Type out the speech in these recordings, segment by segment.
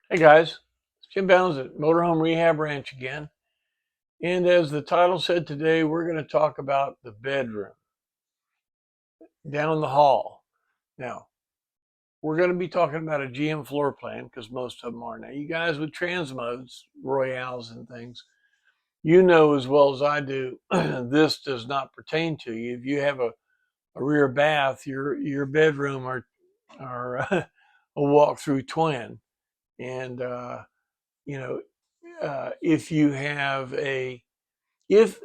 Hey guys, it's Jim Bounds at Motorhome Rehab Ranch again. And as the title said today, we're going to talk about the bedroom down the hall. Now, we're going to be talking about a GM floor plan because most of them are. Now, you guys with Transmodes, Royales and things, you know as well as I do, this does not pertain to you. If you have a rear bath, your bedroom are a walk-through twin. And, you know, if you have if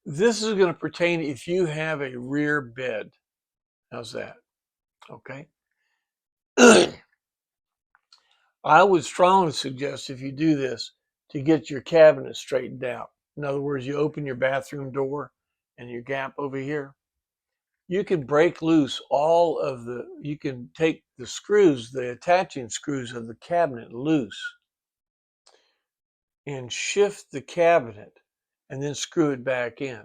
this is going to pertain if you have a rear bed. How's that? Okay. I would strongly suggest if you do this to get your cabinet straightened out. In other words, you open your bathroom door and your gap over here. You can break loose you can take the screws, the attaching screws of the cabinet loose and shift the cabinet and then screw it back in.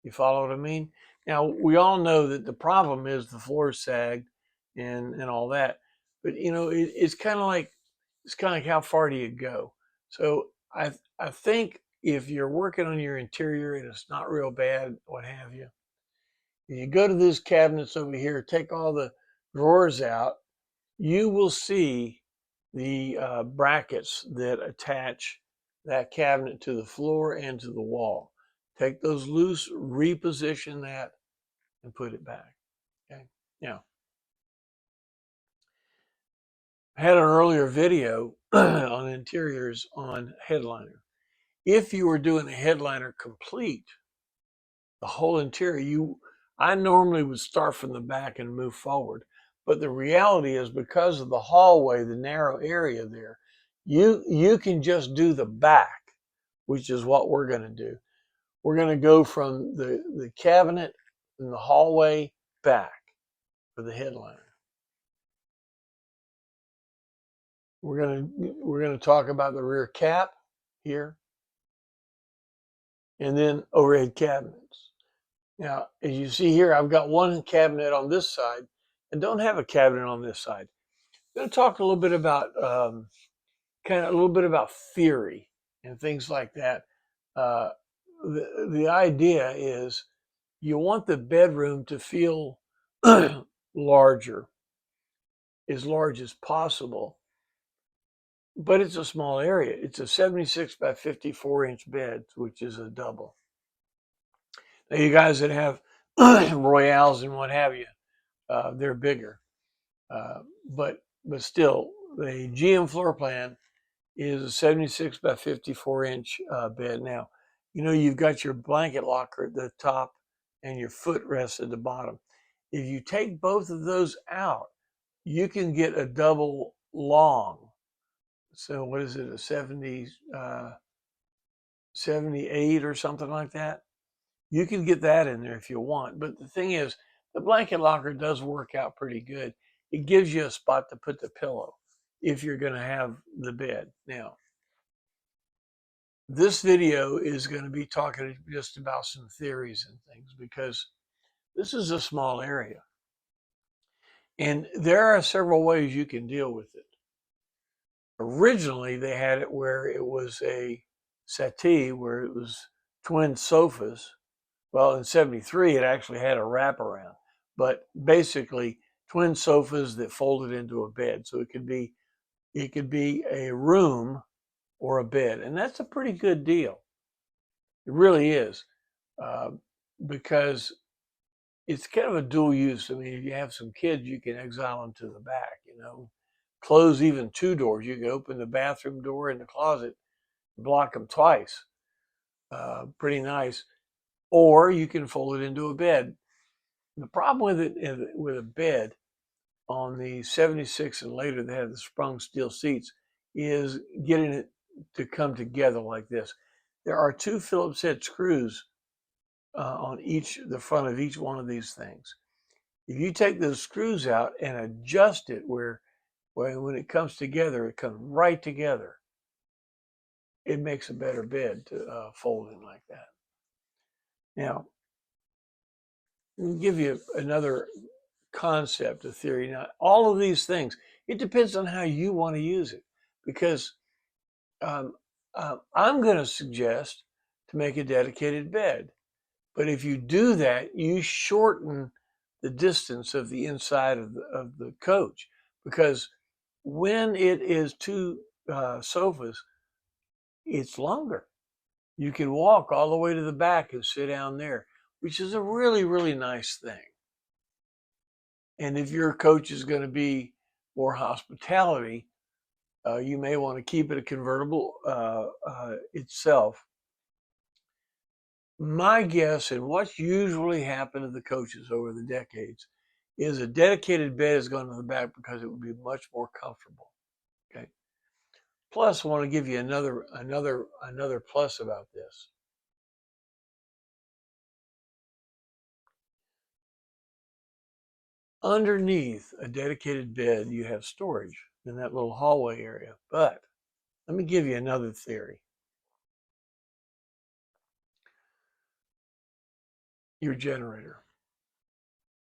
You follow what I mean? Now, we all know that the problem is the floor sagged and all that. But it's kind of like how far do you go? So I think if you're working on your interior and it's not real bad, what have you, if you go to these cabinets over here, take all the drawers out, you will see the brackets that attach that cabinet to the floor and to the wall. Take those loose, reposition that, and put it back. Okay. Now, I had an earlier video on interiors on headliner. If you were doing a headliner complete, the whole interior, I normally would start from the back and move forward. But the reality is because of the hallway, the narrow area there, you can just do the back, which is what we're going to do. We're going to go from the cabinet in the hallway back for the headliner. We're going to talk about the rear cap here and then overhead cabinets. Now, as you see here, I've got one cabinet on this side and don't have a cabinet on this side. I'm going to talk a little bit about a little bit about theory and things like that. Uh, the idea is you want the bedroom to feel larger, as large as possible, but it's a small area. It's a 76 by 54-inch bed, which is a double. Now, you guys that have Royales and what have you, they're bigger. But still, the GM floor plan is a 76 by 54-inch bed. Now, you've got your blanket locker at the top and your footrest at the bottom. If you take both of those out, you can get a double long. So what is it, a 78 or something like that? You can get that in there if you want. But the thing is, the blanket locker does work out pretty good. It gives you a spot to put the pillow if you're going to have the bed. Now, this video is going to be talking just about some theories and things because this is a small area. And there are several ways you can deal with it. Originally, they had it where it was a settee, where it was twin sofas. Well, in 73, it actually had a wraparound, but basically twin sofas that folded into a bed. So it could be a room or a bed. And that's a pretty good deal. It really is. Because it's kind of a dual use. I mean, if you have some kids, you can exile them to the back, close even two doors. You can open the bathroom door and the closet, block them twice. Pretty nice. Or you can fold it into a bed. The problem with a bed on the 76 and later they have the sprung steel seats is getting it to come together like this. There are two Phillips head screws on the front of each one of these things. If you take those screws out and adjust it where when it comes together, it comes right together, it makes a better bed to fold in like that. Now, I'll give you another concept of theory. Now, all of these things, it depends on how you want to use it. because I'm going to suggest to make a dedicated bed. But if you do that, you shorten the distance of the inside of the coach, because when it is two sofas, it's longer. You can walk all the way to the back and sit down there, which is a really, really nice thing. And if your coach is going to be more hospitality, you may want to keep it a convertible itself. My guess, and what's usually happened to the coaches over the decades, is a dedicated bed has gone to the back because it would be much more comfortable. Okay. Plus, I want to give you another plus about this. Underneath a dedicated bed, you have storage in that little hallway area. But let me give you another theory. Your generator.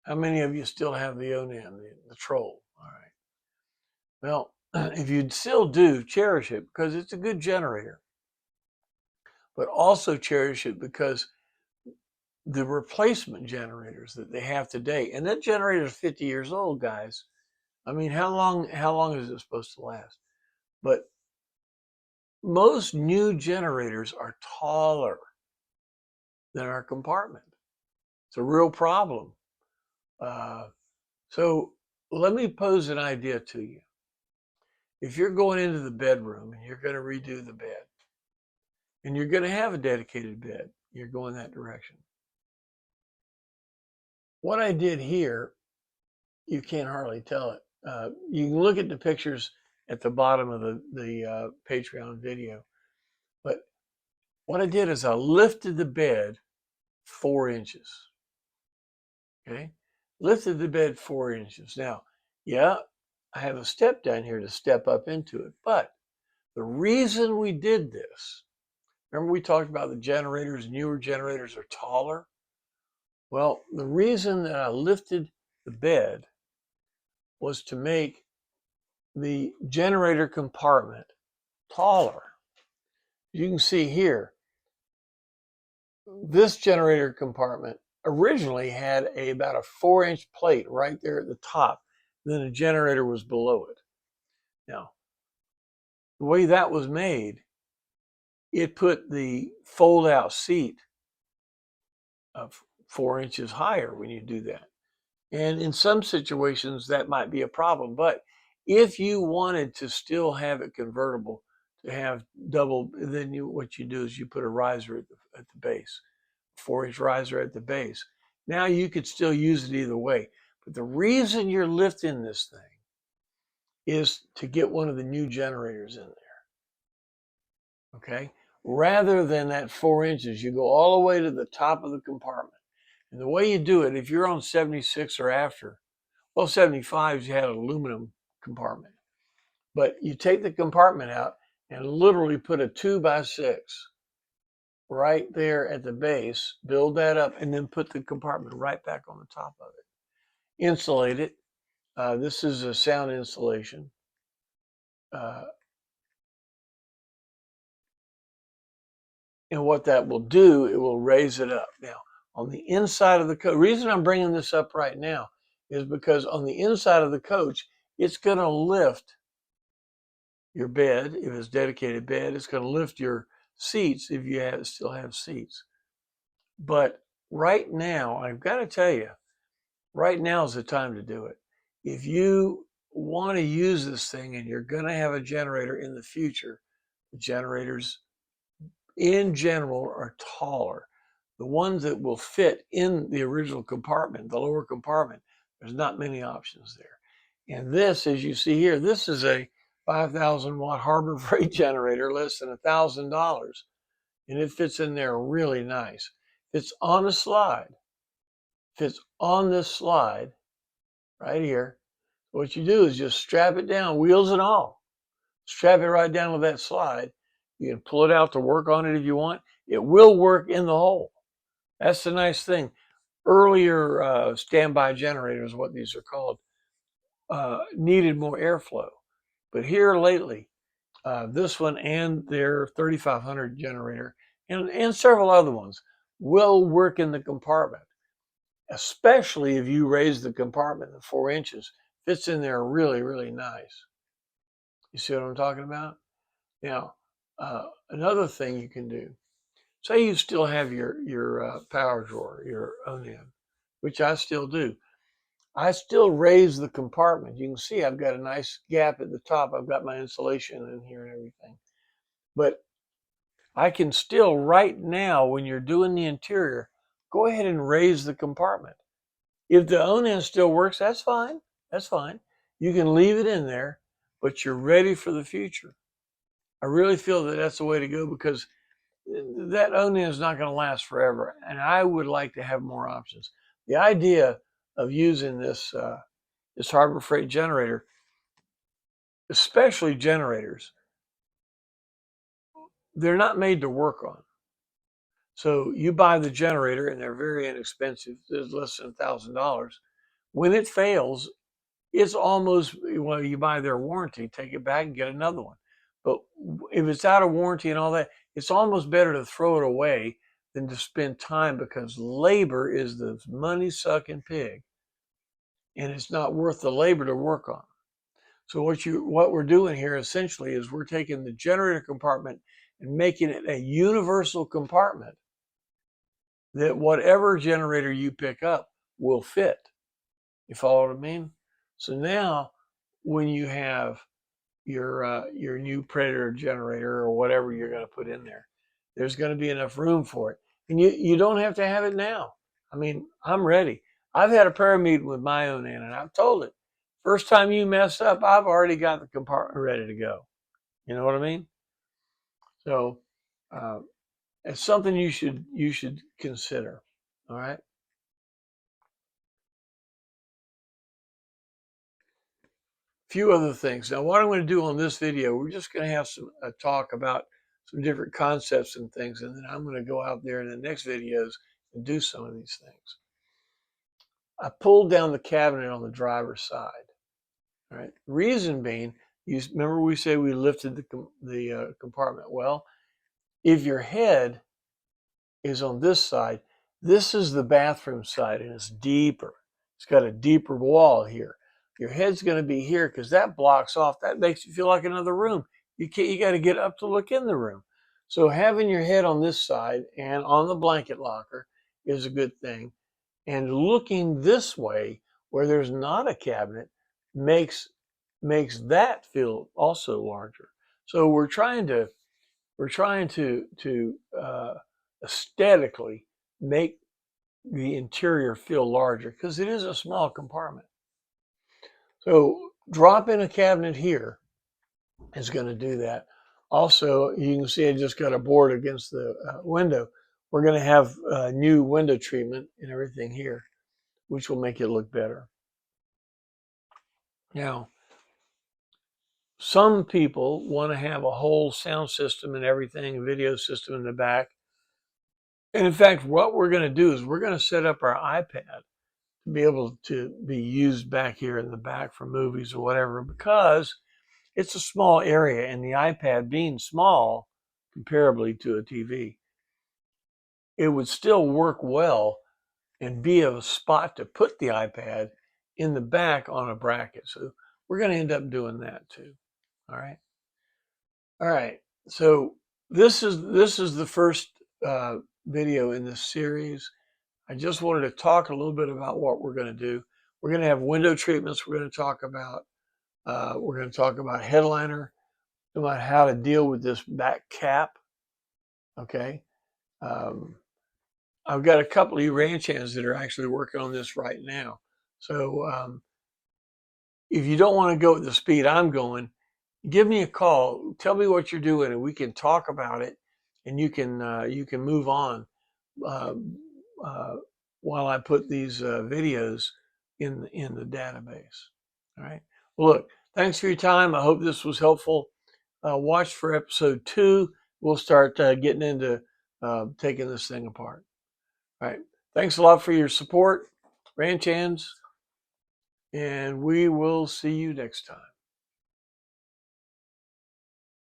How many of you still have the Onan, the Troll? All right. Well, if you still do, cherish it because it's a good generator. But also cherish it because the replacement generators that they have today, and that generator is 50 years old, guys. I mean, how long is it supposed to last? But most new generators are taller than our compartment. It's a real problem. So let me pose an idea to you. If you're going into the bedroom and you're going to redo the bed, and you're going to have a dedicated bed, you're going that direction. What I did here, you can't hardly tell it. You can look at the pictures at the bottom of the Patreon video. But what I did is I lifted the bed 4 inches. Okay? Lifted the bed 4 inches. Now, yeah, I have a step down here to step up into it. But the reason we did this, remember we talked about the generators, newer generators are taller? Well, the reason that I lifted the bed was to make the generator compartment taller. You can see here, this generator compartment originally had about a 4-inch plate right there at the top. Then the generator was below it. Now, the way that was made, it put the fold-out seat of 4 inches higher when you do that. And in some situations, that might be a problem. But if you wanted to still have it convertible, to have double, then what you do is you put a riser at the base, 4-inch riser at the base. Now you could still use it either way. But the reason you're lifting this thing is to get one of the new generators in there. Okay? Rather than that 4 inches, you go all the way to the top of the compartment. And the way you do it, if you're on 76 or after, well, 75s, you had an aluminum compartment. But you take the compartment out and literally put a 2x6 right there at the base, build that up, and then put the compartment right back on the top of it. Insulate it. This is a sound insulation. And what that will do, it will raise it up. Now, on the inside of the coach, the reason I'm bringing this up right now is because on the inside of the coach, it's going to lift your bed. If it's dedicated bed, it's going to lift your seats if you still have seats. But right now, I've got to tell you, right now is the time to do it. If you want to use this thing and you're going to have a generator in the future, the generators in general are taller. The ones that will fit in the original compartment, the lower compartment, there's not many options there. And this, as you see here, this is a 5,000 watt Harbor Freight generator, less than $1,000. And it fits in there really nice. It's on a slide. Fits on this slide right here. What you do is just strap it down, wheels and all. Strap it right down with that slide. You can pull it out to work on it if you want. It will work in the hole. That's the nice thing. Earlier standby generators, what these are called, needed more airflow. But here lately, this one and their 3500 generator and several other ones will work in the compartment, especially if you raise the compartment to 4 inches. Fits in there really, really nice. You see what I'm talking about? Now, another thing you can do, say you still have your power drawer, your Onan, which I still do. I still raise the compartment. You can see I've got a nice gap at the top. I've got my insulation in here and everything. But I can still, right now, when you're doing the interior, go ahead and raise the compartment. If the Onan still works, that's fine. That's fine. You can leave it in there, but you're ready for the future. I really feel that that's the way to go because that Onan is not going to last forever. And I would like to have more options. The idea of using this Harbor Freight generator, especially generators, they're not made to work on. So you buy the generator and they're very inexpensive. It's less than $1,000. When it fails, it's almost, well, you buy their warranty, take it back and get another one. But if it's out of warranty and all that, it's almost better to throw it away than to spend time because labor is the money-sucking pig. And it's not worth the labor to work on. So what we're doing here essentially is we're taking the generator compartment and making it a universal compartment that whatever generator you pick up will fit. You follow what I mean? So now when you have your new Predator generator or whatever you're going to put in there, there's going to be enough room for it. And you don't have to have it now. I mean, I'm ready. I've had a prayer meeting with my Onan and I've told it, first time you mess up, I've already got the compartment ready to go. You know what I mean? So it's something you should consider. All right. Few other things. Now, what I'm going to do on this video, we're just going to have a talk about some different concepts and things, and then I'm going to go out there in the next videos and do some of these things. I pulled down the cabinet on the driver's side. All right. Reason being, you remember we said we lifted the compartment. Well, if your head is on this side, this is the bathroom side, and it's deeper. It's got a deeper wall here. Your head's going to be here because that blocks off. That makes you feel like another room. You got to get up to look in the room. So having your head on this side and on the blanket locker is a good thing. And looking this way, where there's not a cabinet, makes that feel also larger. So we're trying to aesthetically make the interior feel larger because it is a small compartment. So dropping a cabinet here is going to do that. Also, you can see I just got a board against the window. We're going to have new window treatment and everything here, which will make it look better. Now, some people want to have a whole sound system and everything, a video system in the back. And in fact, what we're going to do is we're going to set up our iPad to be able to be used back here in the back for movies or whatever, because it's a small area and the iPad being small comparably to a TV, it would still work well and be a spot to put the iPad in the back on a bracket. So we're going to end up doing that too. All right. All right. So this is the first video in this series. I just wanted to talk a little bit about what we're going to do. We're going to have window treatments. We're going to talk about headliner, about how to deal with this back cap. Okay. I've got a couple of you ranch hands that are actually working on this right now. So if you don't want to go at the speed I'm going, give me a call. Tell me what you're doing, and we can talk about it, and you can move on uh, uh, while I put these videos in the database. All right. Well, look, thanks for your time. I hope this was helpful. Watch for episode 2. We'll start getting into taking this thing apart. All right. Thanks a lot for your support, ranch hands, and we will see you next time.